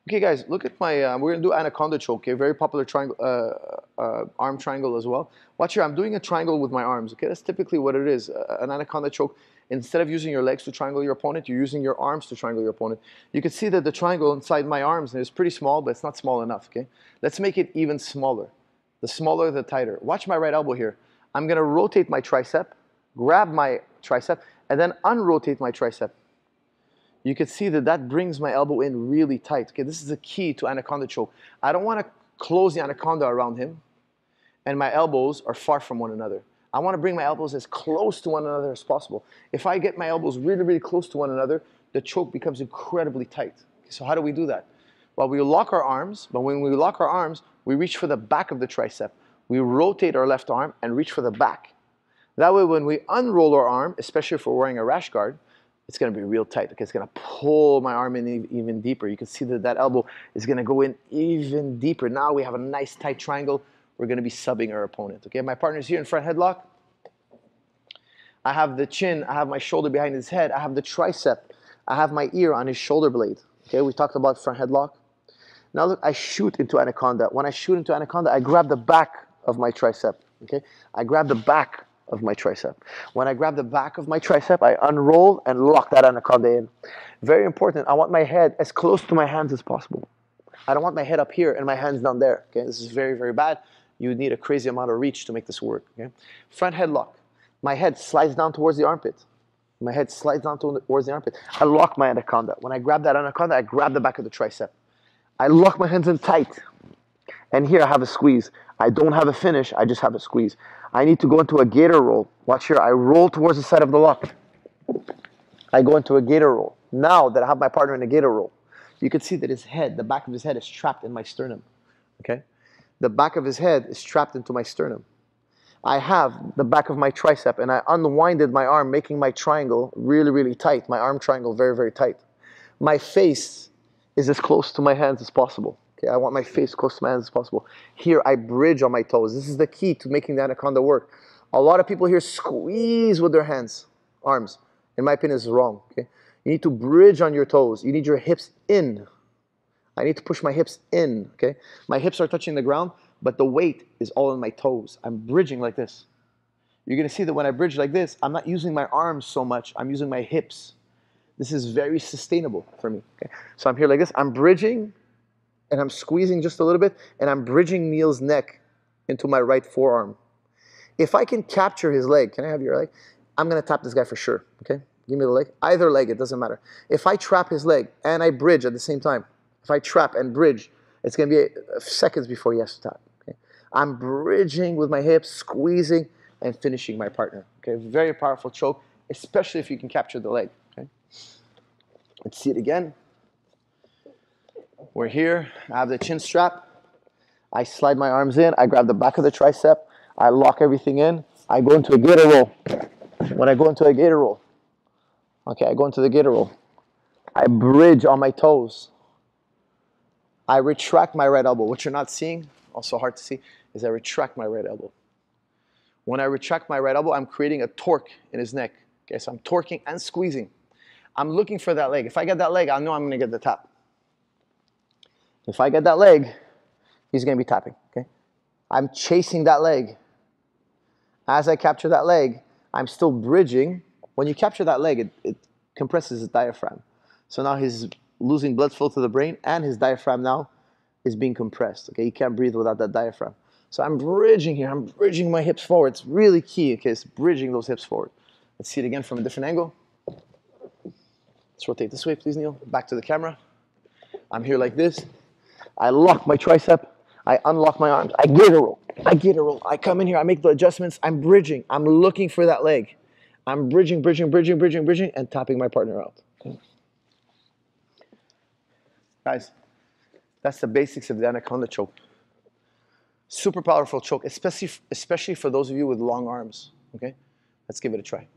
Okay, guys, look at my, we're gonna do Anaconda Choke, okay? Very popular triangle, arm triangle as well. Watch here, I'm doing a triangle with my arms, okay? That's typically what it is. An Anaconda Choke, instead of using your legs to triangle your opponent, you're using your arms to triangle your opponent. You can see that the triangle inside my arms is pretty small, but it's not small enough, okay? Let's make it even smaller. The smaller, the tighter. Watch my right elbow here. I'm gonna rotate my tricep, grab my tricep, and then unrotate my tricep. You can see that that brings my elbow in really tight. Okay, this is the key to Anaconda Choke. I don't want to close the anaconda around him, and my elbows are far from one another. I want to bring my elbows as close to one another as possible. If I get my elbows really, really close to one another, the choke becomes incredibly tight. Okay, so how do we do that? Well, we lock our arms, but when we lock our arms, we reach for the back of the tricep. We rotate our left arm and reach for the back. That way, when we unroll our arm, especially if we're wearing a rash guard, it's going to be real tight. Okay, it's going to pull my arm in even deeper. You can see that that elbow is going to go in even deeper. Now we have a nice tight triangle. We're going to be subbing our opponent. Okay, my partner's here in front headlock. I have the chin. I have my shoulder behind his head. I have the tricep. I have my ear on his shoulder blade. Okay, we talked about front headlock. Now look, I shoot into Anaconda. When I shoot into Anaconda, I grab the back of my tricep. Okay, I grab the back of my tricep. When I grab the back of my tricep, I unroll and lock that anaconda in. Very important, I want my head as close to my hands as possible. I don't want my head up here and my hands down there. Okay, this is very, very bad. You need a crazy amount of reach to make this work. Okay, front headlock. My head slides down towards the armpit. My head slides down towards the armpit. I lock my anaconda. When I grab that anaconda, I grab the back of the tricep. I lock my hands in tight. And here I have a squeeze. I don't have a finish, I just have a squeeze. I need to go into a gator roll. Watch here, I roll towards the side of the lock. I go into a gator roll. Now that I have my partner in a gator roll, you can see that his head, the back of his head is trapped in my sternum. Okay? The back of his head is trapped into my sternum. I have the back of my tricep and I unwinded my arm, making my triangle really, really tight. My arm triangle very, very tight. My face is as close to my hands as possible. Okay, I want my face close to my hands as possible. Here, I bridge on my toes. This is the key to making the anaconda work. A lot of people here squeeze with their hands, arms. In my opinion, this is wrong. Okay? You need to bridge on your toes. You need your hips in. I need to push my hips in. Okay? My hips are touching the ground, but the weight is all in my toes. I'm bridging like this. You're going to see that when I bridge like this, I'm not using my arms so much. I'm using my hips. This is very sustainable for me. Okay? So I'm here like this. I'm bridging. And I'm squeezing just a little bit, and I'm bridging Neil's neck into my right forearm. If I can capture his leg, can I have your leg? I'm gonna tap this guy for sure, okay? Give me the leg, either leg, it doesn't matter. If I trap his leg and I bridge at the same time, if I trap and bridge, it's gonna be seconds before he has to tap, okay? I'm bridging with my hips, squeezing, and finishing my partner, okay? Very powerful choke, especially if you can capture the leg, okay? Let's see it again. We're here, I have the chin strap. I slide my arms in, I grab the back of the tricep, I lock everything in, I go into a gator roll. When I go into a gator roll, okay, I go into the gator roll. I bridge on my toes. I retract my right elbow. What you're not seeing, also hard to see, is I retract my right elbow. When I retract my right elbow, I'm creating a torque in his neck. Okay, so I'm torquing and squeezing. I'm looking for that leg. If I get that leg, I know I'm gonna get the tap. If I get that leg, he's going to be tapping, okay? I'm chasing that leg. As I capture that leg, I'm still bridging. When you capture that leg, it compresses his diaphragm. So now he's losing blood flow to the brain, and his diaphragm now is being compressed, okay? He can't breathe without that diaphragm. So I'm bridging here. I'm bridging my hips forward. It's really key, okay? It's bridging those hips forward. Let's see it again from a different angle. Let's rotate this way, please, Neil. Back to the camera. I'm here like this. I lock my tricep, I unlock my arms, I gator roll, I come in here, I make the adjustments, I'm bridging, I'm looking for that leg. I'm bridging, and tapping my partner out. Okay. Guys, that's the basics of the Anaconda Choke. Super powerful choke, especially for those of you with long arms, okay? Let's give it a try.